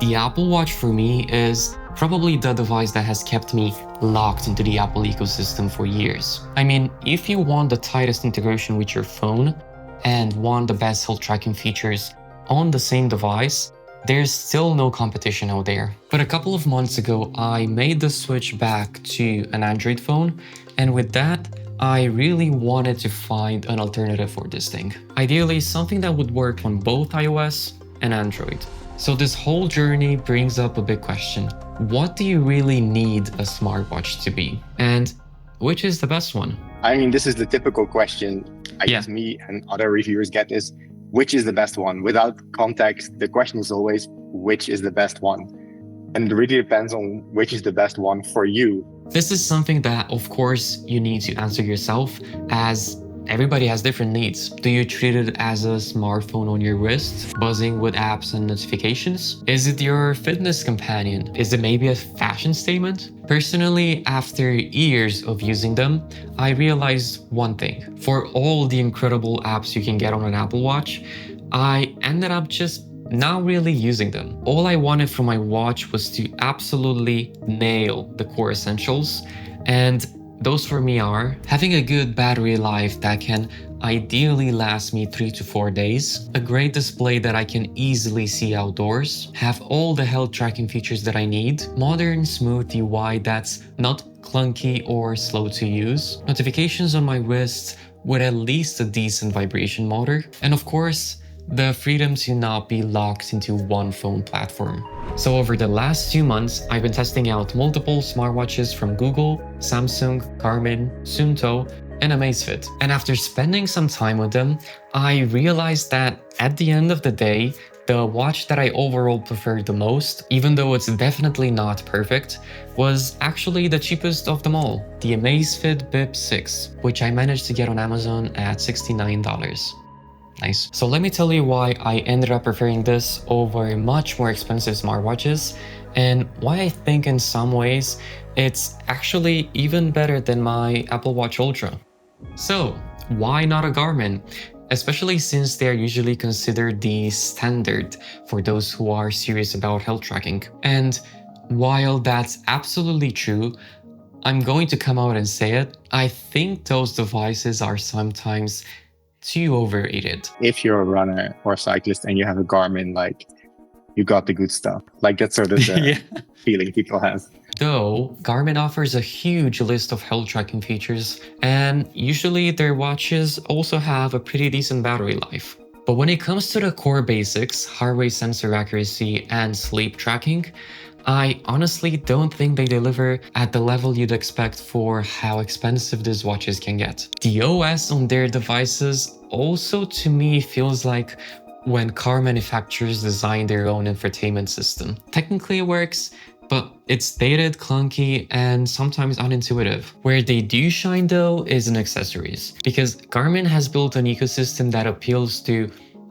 The Apple Watch for me is probably the device that has kept me locked into the Apple ecosystem for years. I mean, if you want the tightest integration with your phone and want the best health tracking features on the same device, there's still no competition out there. But a couple of months ago, I made the switch back to an Android phone, and with that, I really wanted to find an alternative for this thing. Ideally, something that would work on both iOS and Android. So this whole journey brings up a big question. What do you really need a smartwatch to be? And which is the best one? I mean, this is the typical question I guess me and other reviewers get is, which is the best one? Without context, the question is always, which is the best one? And it really depends on which is the best one for you. This is something that, of course, you need to answer yourself, as everybody has different needs. Do you treat it as a smartphone on your wrist, buzzing with apps and notifications? Is it your fitness companion? Is it maybe a fashion statement? Personally, after years of using them, I realized one thing. For all the incredible apps you can get on an Apple Watch, I ended up just not really using them. All I wanted from my watch was to absolutely nail the core essentials, and those for me are having a good battery life that can ideally last me 3 to 4 days, a great display that I can easily see outdoors, have all the health tracking features that I need, modern smooth UI that's not clunky or slow to use, notifications on my wrist with at least a decent vibration motor, and of course, the freedom to not be locked into one phone platform. So over the last 2 months, I've been testing out multiple smartwatches from Google, Samsung, Garmin, Suunto, and Amazfit. And after spending some time with them, I realized that at the end of the day, the watch that I overall preferred the most, even though it's definitely not perfect, was actually the cheapest of them all, the Amazfit Bip 6, which I managed to get on Amazon at $69. Nice. So let me tell you why I ended up preferring this over much more expensive smartwatches, and why I think in some ways it's actually even better than my Apple Watch Ultra. So why not a Garmin? Especially since they're usually considered the standard for those who are serious about health tracking. And while that's absolutely true, I'm going to come out and say it, I think those devices are sometimes too overrated. If you're a runner or a cyclist and you have a Garmin, like, you got the good stuff. Like, that's sort of the feeling people have. Though, Garmin offers a huge list of health tracking features, and usually their watches also have a pretty decent battery life. But when it comes to the core basics, heart rate sensor accuracy, and sleep tracking, I honestly don't think they deliver at the level you'd expect for how expensive these watches can get. The OS on their devices also to me feels like when car manufacturers design their own infotainment system. Technically it works, but it's dated, clunky, and sometimes unintuitive. Where they do shine though is in accessories, because Garmin has built an ecosystem that appeals to,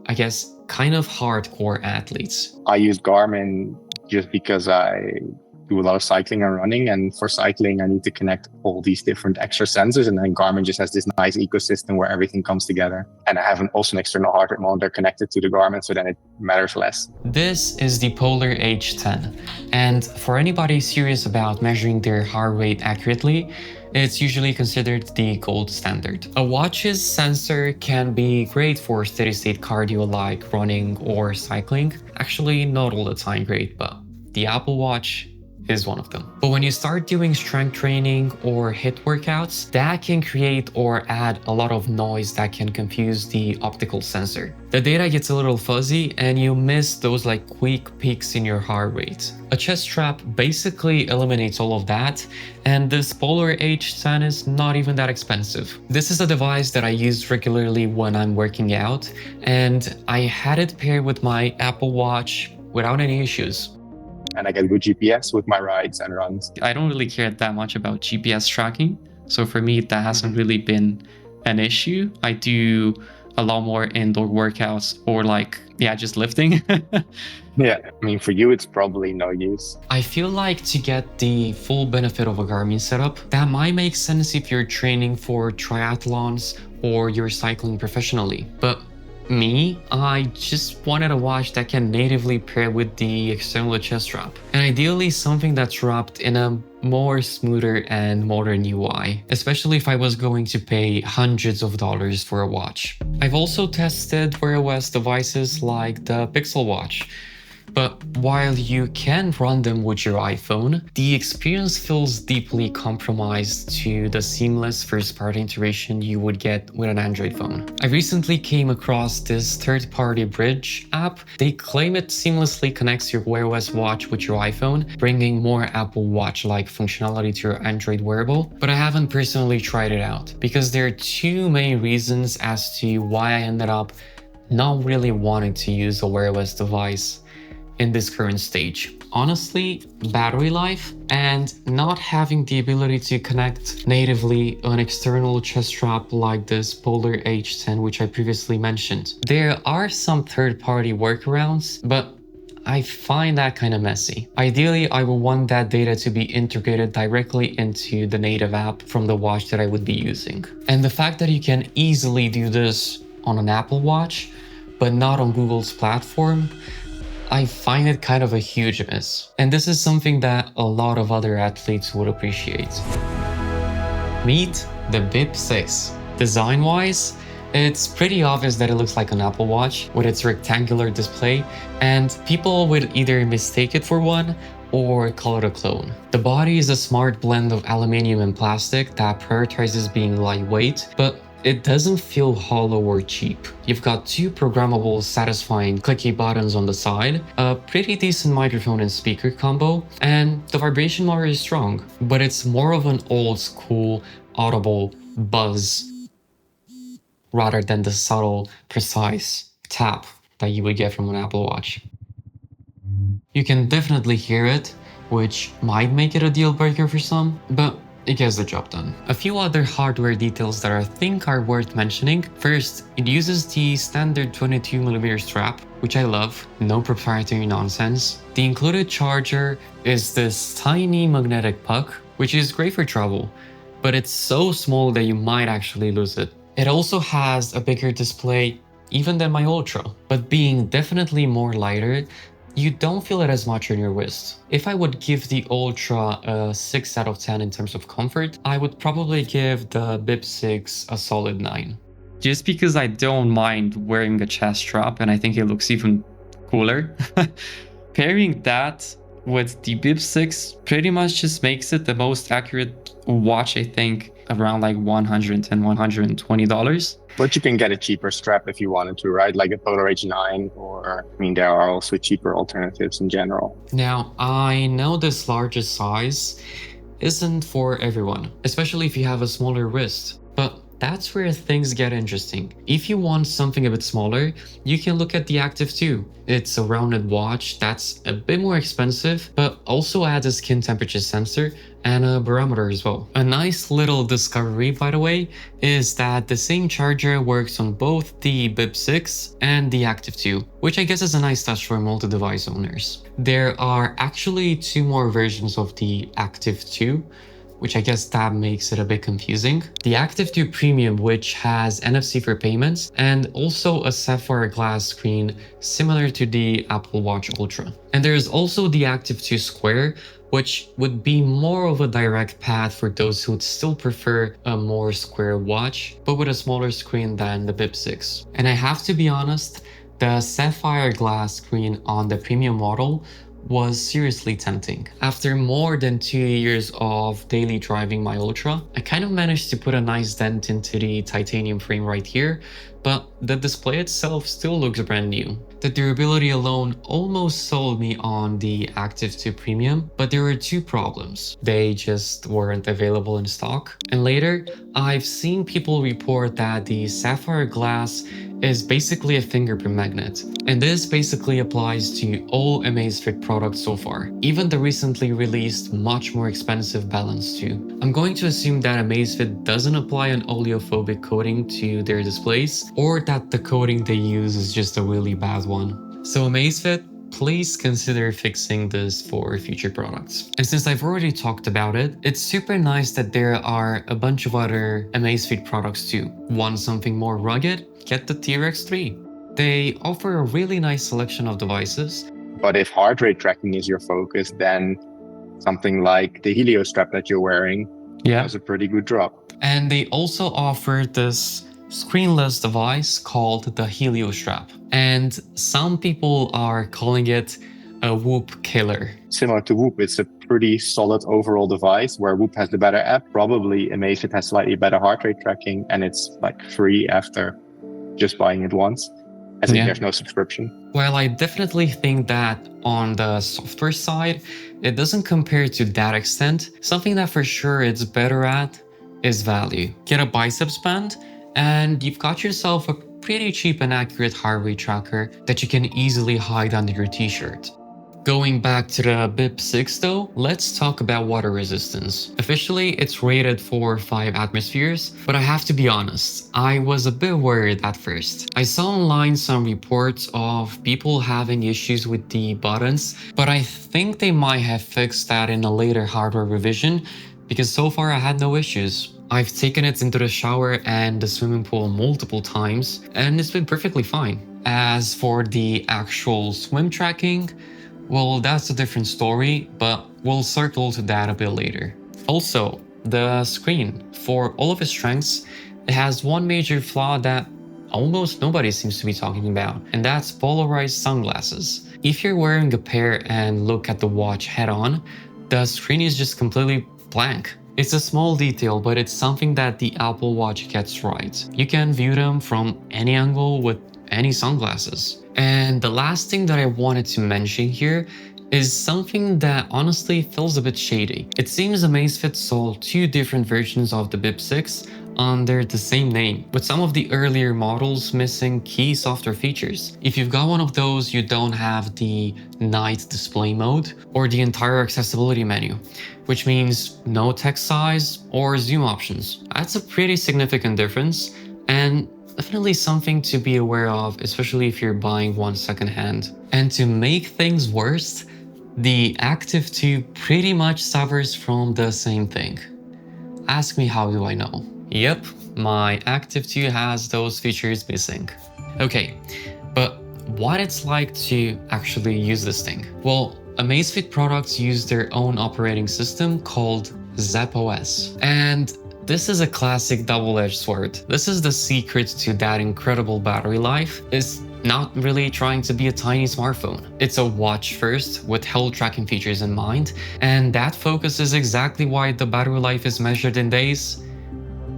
I guess, kind of hardcore athletes. I use Garmin just because I do a lot of cycling and running, and for cycling I need to connect all these different extra sensors, and then Garmin just has this nice ecosystem where everything comes together. And I have also an external heart rate monitor connected to the Garmin, so then it matters less. This is the Polar H10, and for anybody serious about measuring their heart rate accurately, it's usually considered the gold standard. A watch's sensor can be great for steady-state cardio like running or cycling. Actually, not all the time great, but the Apple Watch is one of them. But when you start doing strength training or HIIT workouts, that can create or add a lot of noise that can confuse the optical sensor. The data gets a little fuzzy and you miss those like quick peaks in your heart rate. A chest strap basically eliminates all of that, and this Polar H10 is not even that expensive. This is a device that I use regularly when I'm working out, and I had it paired with my Apple Watch without any issues. And I get good GPS with my rides and runs. I don't really care that much about GPS tracking, so for me that hasn't really been an issue. I do a lot more indoor workouts or just lifting. Yeah, I mean, for you it's probably no use. I feel like to get the full benefit of a Garmin setup, that might make sense if you're training for triathlons or you're cycling professionally. But I just wanted a watch that can natively pair with the external chest strap, and ideally something that's wrapped in a more smoother and modern UI, especially if I was going to pay hundreds of dollars for a watch. I've also tested Wear OS devices like the Pixel Watch, but while you can run them with your iPhone, the experience feels deeply compromised to the seamless first-party integration you would get with an Android phone. I recently came across this third-party bridge app. They claim it seamlessly connects your Wear OS watch with your iPhone, bringing more Apple Watch-like functionality to your Android wearable, but I haven't personally tried it out because there are two main reasons as to why I ended up not really wanting to use a Wear OS device in this current stage. Honestly, battery life and not having the ability to connect natively an external chest strap like this Polar H10, which I previously mentioned. There are some third-party workarounds, but I find that kind of messy. Ideally, I would want that data to be integrated directly into the native app from the watch that I would be using. And the fact that you can easily do this on an Apple Watch, but not on Google's platform, I find it kind of a huge miss. And this is something that a lot of other athletes would appreciate. Meet the Bip 6. Design-wise, it's pretty obvious that it looks like an Apple Watch with its rectangular display, and people would either mistake it for one or call it a clone. The body is a smart blend of aluminium and plastic that prioritizes being lightweight, but it doesn't feel hollow or cheap. You've got two programmable, satisfying, clicky buttons on the side, a pretty decent microphone and speaker combo, and the vibration motor is strong, but it's more of an old school, audible buzz rather than the subtle, precise tap that you would get from an Apple Watch. You can definitely hear it, which might make it a deal breaker for some, but it gets the job done. A few other hardware details that I think are worth mentioning. First, it uses the standard 22mm strap, which I love, no proprietary nonsense. The included charger is this tiny magnetic puck, which is great for travel, but it's so small that you might actually lose it. It also has a bigger display even than my Ultra, but being definitely more lighter, you don't feel it as much on your wrist. If I would give the Ultra a 6 out of 10 in terms of comfort, I would probably give the Bip 6 a solid 9. Just because I don't mind wearing a chest strap and I think it looks even cooler. Pairing that with the Bip 6 pretty much just makes it the most accurate watch, I think, around like $110, $120. But you can get a cheaper strap if you wanted to, right? Like a Polar H9, or I mean, there are also cheaper alternatives in general. Now, I know this larger size isn't for everyone, especially if you have a smaller wrist, but that's where things get interesting. If you want something a bit smaller, you can look at the Active 2. It's a rounded watch that's a bit more expensive, but also adds a skin temperature sensor and a barometer as well. A nice little discovery, by the way, is that the same charger works on both the Bip 6 and the Active 2, which I guess is a nice touch for multi-device owners. There are actually two more versions of the Active 2, which I guess that makes it a bit confusing. The Active 2 Premium, which has NFC for payments, and also a sapphire glass screen similar to the Apple Watch Ultra. And there's also the Active 2 Square, which would be more of a direct path for those who would still prefer a more square watch, but with a smaller screen than the Bip 6. And I have to be honest, the sapphire glass screen on the premium model was seriously tempting. After more than 2 years of daily driving my Ultra, I kind of managed to put a nice dent into the titanium frame right here, but the display itself still looks brand new. The durability alone almost sold me on the Active 2 Premium, but there were two problems. They just weren't available in stock. And later, I've seen people report that the sapphire glass is basically a fingerprint magnet. And this basically applies to all Amazfit products so far, even the recently released much more expensive Balance 2. I'm going to assume that Amazfit doesn't apply an oleophobic coating to their displays, or that the coating they use is just a really bad one. So Amazfit, please consider fixing this for future products. And since I've already talked about it, it's super nice that there are a bunch of other Amazfit products too. Want something more rugged? Get the T-Rex 3. They offer a really nice selection of devices. But if heart rate tracking is your focus, then something like the Helio strap that you're wearing does a pretty good job. And they also offer this screenless device called the Helio strap. And some people are calling it a Whoop killer. Similar to Whoop, it's a pretty solid overall device where Whoop has the better app. Probably Amazfit has slightly better heart rate tracking, and it's like free after just buying it once, as in there's no subscription. Well, I definitely think that on the software side, it doesn't compare to that extent. Something that for sure it's better at is value. Get a biceps band and you've got yourself a pretty cheap and accurate heart rate tracker that you can easily hide under your t-shirt. Going back to the Bip 6 though, let's talk about water resistance. Officially, it's rated for 5 atmospheres, but I have to be honest, I was a bit worried at first. I saw online some reports of people having issues with the buttons, but I think they might have fixed that in a later hardware revision, because so far I had no issues. I've taken it into the shower and the swimming pool multiple times, and it's been perfectly fine. As for the actual swim tracking, well, that's a different story, but we'll circle to that a bit later. Also, the screen, for all of its strengths, it has one major flaw that almost nobody seems to be talking about, and that's polarized sunglasses. If you're wearing a pair and look at the watch head on, the screen is just completely blank. It's a small detail, but it's something that the Apple Watch gets right. You can view them from any angle with any sunglasses. And the last thing that I wanted to mention here is something that honestly feels a bit shady. It seems Amazfit sold 2 different versions of the Bip 6 under the same name, with some of the earlier models missing key software features. If you've got one of those, you don't have the night display mode or the entire accessibility menu, which means no text size or zoom options. That's a pretty significant difference, and definitely something to be aware of, especially if you're buying one secondhand. And to make things worse, the Active 2 pretty much suffers from the same thing. Ask me how do I know? Yep, my Active 2 has those features missing. Okay, but what it's like to actually use this thing? Well, Amazfit products use their own operating system called ZapOS, and this is a classic double-edged sword. This is the secret to that incredible battery life, is not really trying to be a tiny smartphone. It's a watch first with health tracking features in mind, and that focus is exactly why the battery life is measured in days,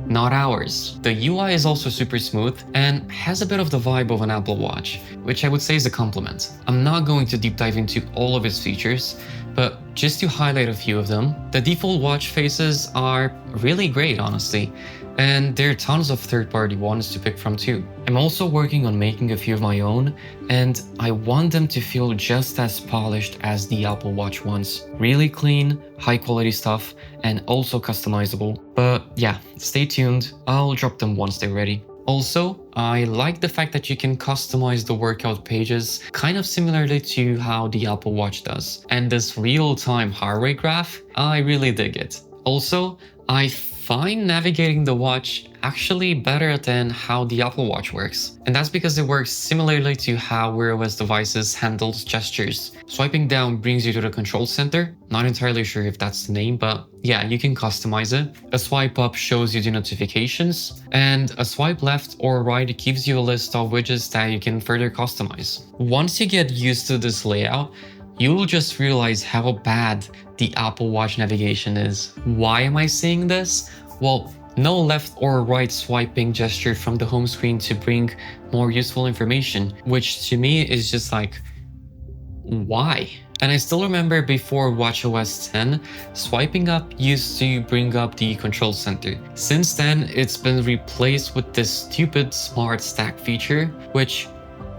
not hours. The UI is also super smooth and has a bit of the vibe of an Apple Watch, which I would say is a compliment. I'm not going to deep dive into all of its features, but just to highlight a few of them, the default watch faces are really great, honestly, and there are tons of third-party ones to pick from too. I'm also working on making a few of my own, and I want them to feel just as polished as the Apple Watch ones. Really clean, high-quality stuff, and also customizable. But yeah, stay tuned, I'll drop them once they're ready. Also, I like the fact that you can customize the workout pages kind of similarly to how the Apple Watch does. And this real-time heart rate graph, I really dig it. Also, I find navigating the watch actually better than how the Apple Watch works. And that's because it works similarly to how Wear OS devices handles gestures. Swiping down brings you to the control center. Not entirely sure if that's the name, but yeah, you can customize it. A swipe up shows you the notifications, and a swipe left or right gives you a list of widgets that you can further customize. Once you get used to this layout, you'll just realize how bad the Apple Watch navigation is. Why am I saying this? Well, no left or right swiping gesture from the home screen to bring more useful information, which to me is just like, why? And I still remember before watchOS 10, swiping up used to bring up the control center. Since then, it's been replaced with this stupid smart stack feature, which,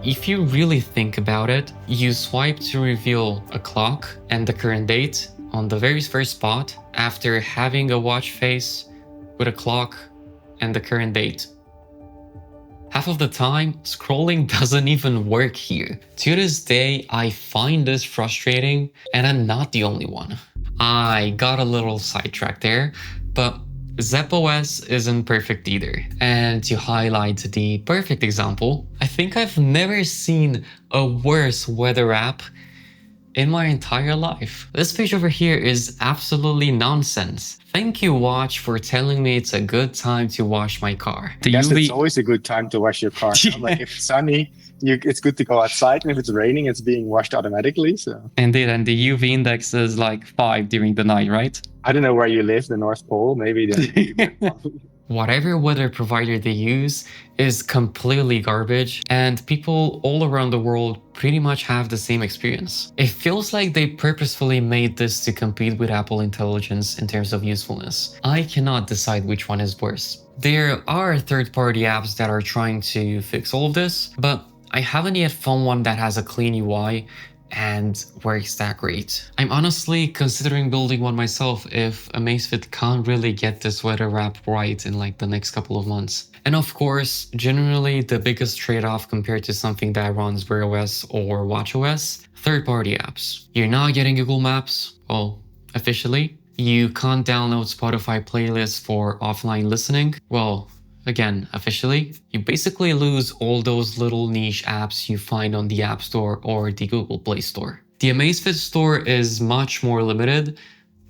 if you really think about it, you swipe to reveal a clock and the current date on the very first spot after having a watch face with a clock and the current date. Half of the time, scrolling doesn't even work here. To this day, I find this frustrating, and I'm not the only one. I got a little sidetracked there, but ZepOS isn't perfect either. And to highlight the perfect example, I think I've never seen a worse weather app in my entire life. This page over here is absolutely nonsense. Thank you, watch, for telling me it's a good time to wash my car. I guess it's always a good time to wash your car. Yeah. Like if it's sunny, it's good to go outside, and if it's raining, it's being washed automatically. So Indeed, and the UV index is like 5 during the night, right? I don't know where you live, the North Pole, maybe. Whatever weather provider they use is completely garbage, and people all around the world pretty much have the same experience. It feels like they purposefully made this to compete with Apple Intelligence in terms of usefulness. I cannot decide which one is worse. There are third-party apps that are trying to fix all of this, but I haven't yet found one that has a clean UI and works that great. I'm honestly considering building one myself if Amazfit can't really get this weather app right in like the next couple of months. And of course, generally the biggest trade-off compared to something that runs Wear OS or WatchOS, third-party apps. You're not getting Google Maps, well, officially. You can't download Spotify playlists for offline listening, well, again, officially. You basically lose all those little niche apps you find on the App Store or the Google Play Store. The Amazfit store is much more limited,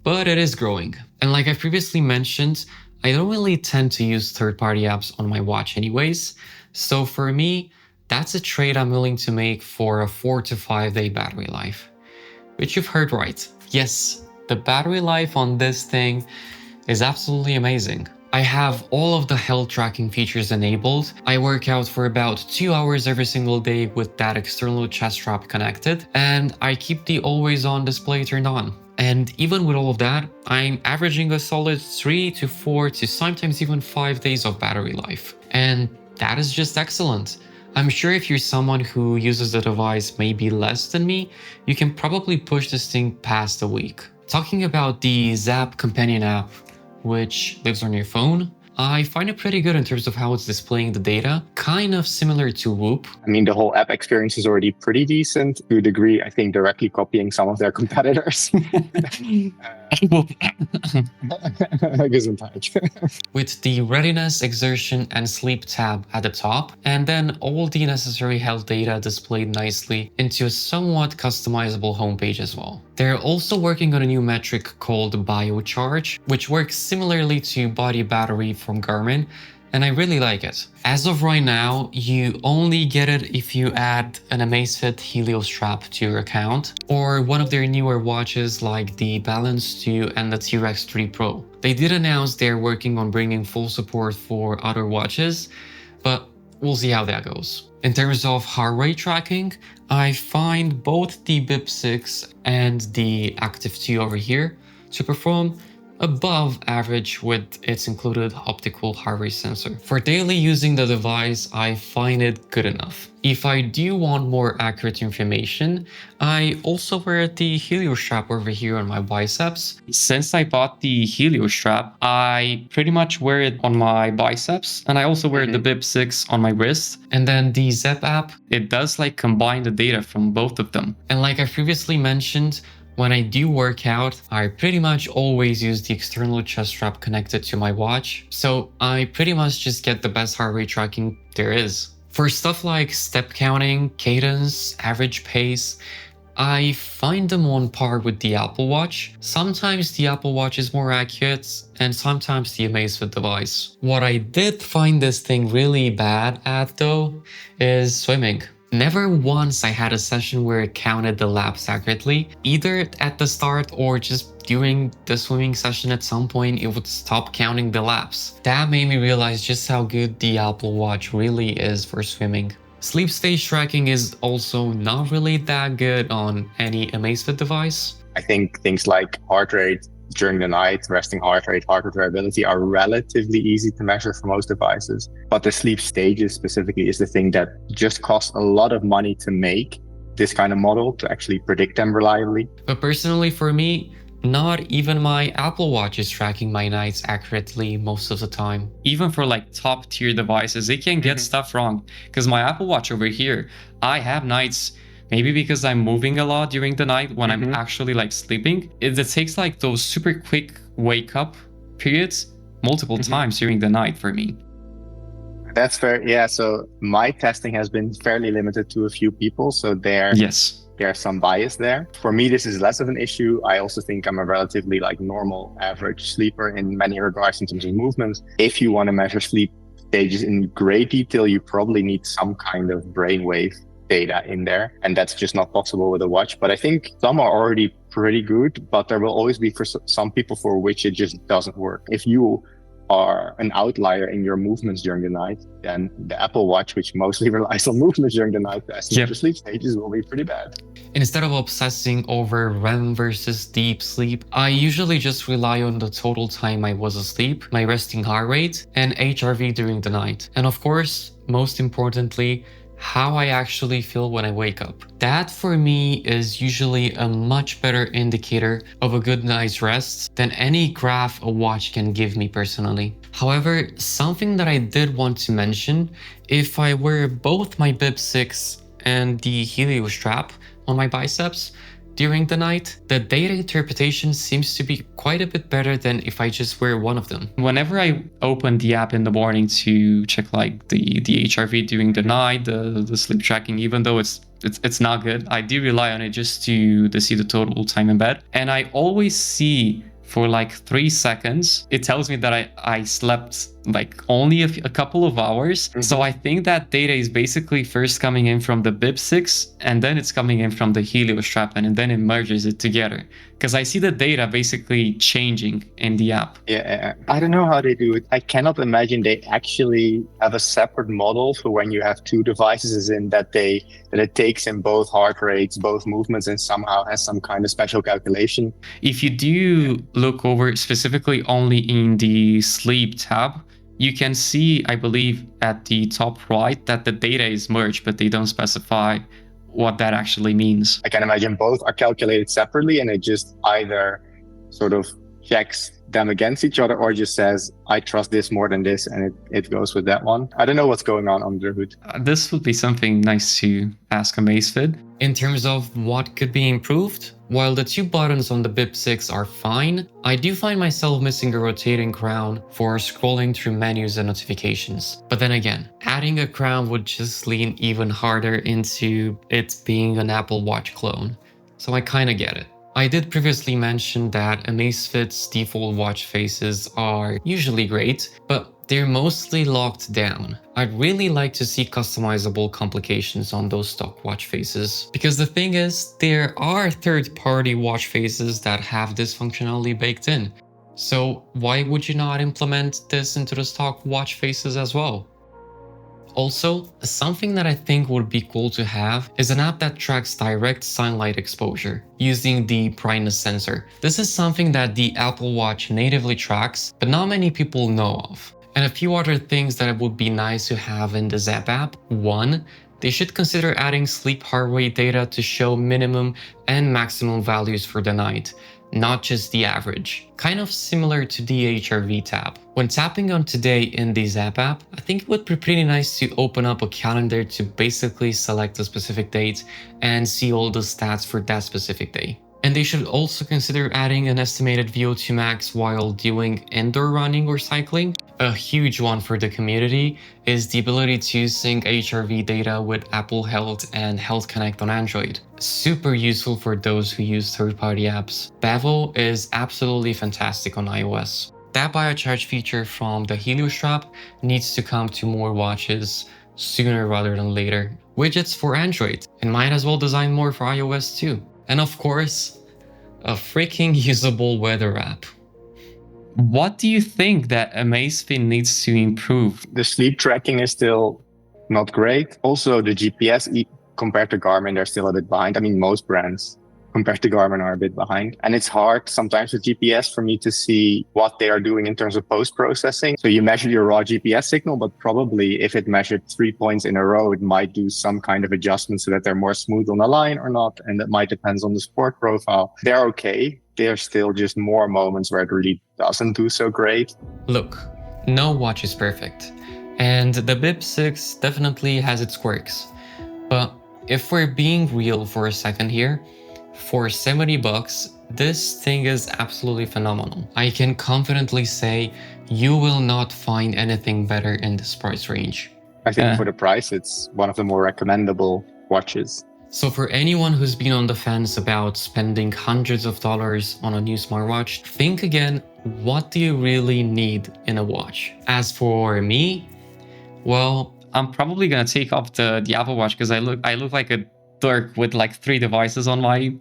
but it is growing. And like I previously mentioned, I don't really tend to use third-party apps on my watch anyways. So for me, that's a trade I'm willing to make for a 4 to 5 day battery life. Which you've heard right. Yes, the battery life on this thing is absolutely amazing. I have all of the health tracking features enabled. I work out for about 2 hours every single day with that external chest strap connected, and I keep the always on display turned on. And even with all of that, I'm averaging a solid 3 to 4 to sometimes even 5 days of battery life. And that is just excellent. I'm sure if you're someone who uses the device maybe less than me, you can probably push this thing past a week. Talking about the Zap companion app, which lives on your phone, I find it pretty good in terms of how it's displaying the data, kind of similar to Whoop. I mean, the whole app experience is already pretty decent to a degree, I think, directly copying some of their competitors. Gesundheit. With the readiness, exertion, and sleep tab at the top, and then all the necessary health data displayed nicely into a somewhat customizable homepage as well. They're also working on a new metric called BioCharge, which works similarly to body battery from GARMIN, and I really like it. As of right now, you only get it if you add an Amazfit Helio strap to your account, or one of their newer watches like the Balance 2 and the T-Rex 3 Pro. They did announce they're working on bringing full support for other watches, but we'll see how that goes. In terms of heart rate tracking, I find both the Bip 6 and the Active 2 over here to perform above average with its included optical heart rate sensor. For daily using the device, I find it good enough. If I do want more accurate information, I also wear the Helio strap over here on my biceps. Since I bought the Helio strap, I pretty much wear it on my biceps, and I also wear the Bip 6 on my wrist. And then the Zep app, it does like combine the data from both of them. And like I previously mentioned, when I do work out, I pretty much always use the external chest strap connected to my watch, so I pretty much just get the best heart rate tracking there is. For stuff like step counting, cadence, average pace, I find them on par with the Apple Watch. Sometimes the Apple Watch is more accurate, and sometimes the Amazfit device. What I did find this thing really bad at though, is swimming. Never once I had a session where it counted the laps accurately, either at the start or just during the swimming session at some point it would stop counting the laps. That made me realize just how good the Apple Watch really is for swimming. Sleep stage tracking is also not really that good on any Amazfit device. I think things like heart rate during the night, resting heart rate variability are relatively easy to measure for most devices. But the sleep stages specifically is the thing that just costs a lot of money to make this kind of model to actually predict them reliably. But personally for me, not even my Apple Watch is tracking my nights accurately most of the time. Even for like top tier devices, they can get stuff wrong. Because my Apple Watch over here, I have nights, maybe because I'm moving a lot during the night when I'm actually like sleeping, it takes like those super quick wake up periods multiple times during the night for me. That's fair. Yeah. So my testing has been fairly limited to a few people. So Yes. there's some bias there. For me, this is less of an issue. I also think I'm a relatively like normal average sleeper in many regards in terms of movements. If you want to measure sleep stages in great detail, you probably need some kind of brainwave data in there. And that's just not possible with a watch. But I think some are already pretty good, but there will always be for some people for which it just doesn't work. If you are an outlier in your movements during the night, then the Apple Watch, which mostly relies on movements during the night to estimate your sleep stages, will be pretty bad. Instead of obsessing over REM versus deep sleep, I usually just rely on the total time I was asleep, my resting heart rate, and HRV during the night. And of course, most importantly, how I actually feel when I wake up. That for me is usually a much better indicator of a good night's rest than any graph a watch can give me personally. However, something that I did want to mention, if I wear both my Bib 6 and the Helio strap on my biceps during the night, the data interpretation seems to be quite a bit better than if I just wear one of them. Whenever I open the app in the morning to check like the HRV during the night, the sleep tracking, even though it's not good, I do rely on it just to see the total time in bed. And I always see for like 3 seconds, it tells me that I slept like only a couple of hours. So I think that data is basically first coming in from the Bib 6 and then it's coming in from the Helio strap and then it merges it together. Because I see the data basically changing in the app. Yeah, I don't know how they do it. I cannot imagine they actually have a separate model for when you have two devices, as in that it takes in both heart rates, both movements, and somehow has some kind of special calculation. If you do look over specifically only in the sleep tab, you can see, I believe, at the top right that the data is merged, but they don't specify what that actually means. I can imagine both are calculated separately and it just either sort of checks them against each other or just says, I trust this more than this, and it goes with that one. I don't know what's going on under the hood. This would be something nice to ask Amazfit. In terms of what could be improved, while the two buttons on the Bib 6 are fine, I do find myself missing a rotating crown for scrolling through menus and notifications. But then again, adding a crown would just lean even harder into it being an Apple Watch clone. So I kinda get it. I did previously mention that Amazfit's default watch faces are usually great, but they're mostly locked down. I'd really like to see customizable complications on those stock watch faces. Because the thing is, there are third-party watch faces that have this functionality baked in. So why would you not implement this into the stock watch faces as well? Also, something that I think would be cool to have is an app that tracks direct sunlight exposure using the brightness sensor. This is something that the Apple Watch natively tracks, but not many people know of. And a few other things that would be nice to have in the Zap app. One, they should consider adding sleep heart rate data to show minimum and maximum values for the night, not just the average. Kind of similar to the HRV tab. When tapping on today in the Zap app, I think it would be pretty nice to open up a calendar to basically select a specific date and see all the stats for that specific day. And they should also consider adding an estimated VO2 max while doing indoor running or cycling. A huge one for the community is the ability to sync HRV data with Apple Health and Health Connect on Android. Super useful for those who use third-party apps. Bevel is absolutely fantastic on iOS. That biocharge feature from the Helio strap needs to come to more watches sooner rather than later. Widgets for Android, and might as well design more for iOS too. And of course, a freaking usable weather app. What do you think that Amazfit needs to improve? The sleep tracking is still not great. Also, the GPS compared to Garmin, they're still a bit behind. I mean, most brands compared to Garmin are a bit behind. And it's hard sometimes with GPS for me to see what they are doing in terms of post-processing. So you measure your raw GPS signal, but probably if it measured 3 points in a row, it might do some kind of adjustment so that they're more smooth on the line or not. And that might depend on the sport profile. They're okay. There's still just more moments where it really doesn't do so great. Look, no watch is perfect. And the Bib 6 definitely has its quirks. But if we're being real for a second here, for $70, This thing is absolutely phenomenal. I can confidently say you will not find anything better in this price range. I think for the price, it's one of the more recommendable watches. So for anyone who's been on the fence about spending hundreds of dollars on a new smartwatch, think again, what do you really need in a watch? As for me, well, I'm probably gonna take off the Apple Watch because I look like a dork with like 3 devices on my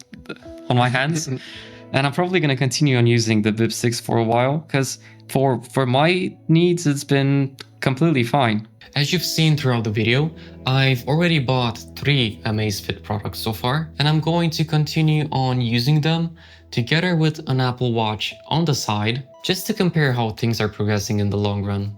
hands. And I'm probably gonna continue on using the Bip 6 for a while because for my needs, it's been completely fine. As you've seen throughout the video, I've already bought 3 Amazfit products so far, and I'm going to continue on using them together with an Apple Watch on the side, just to compare how things are progressing in the long run.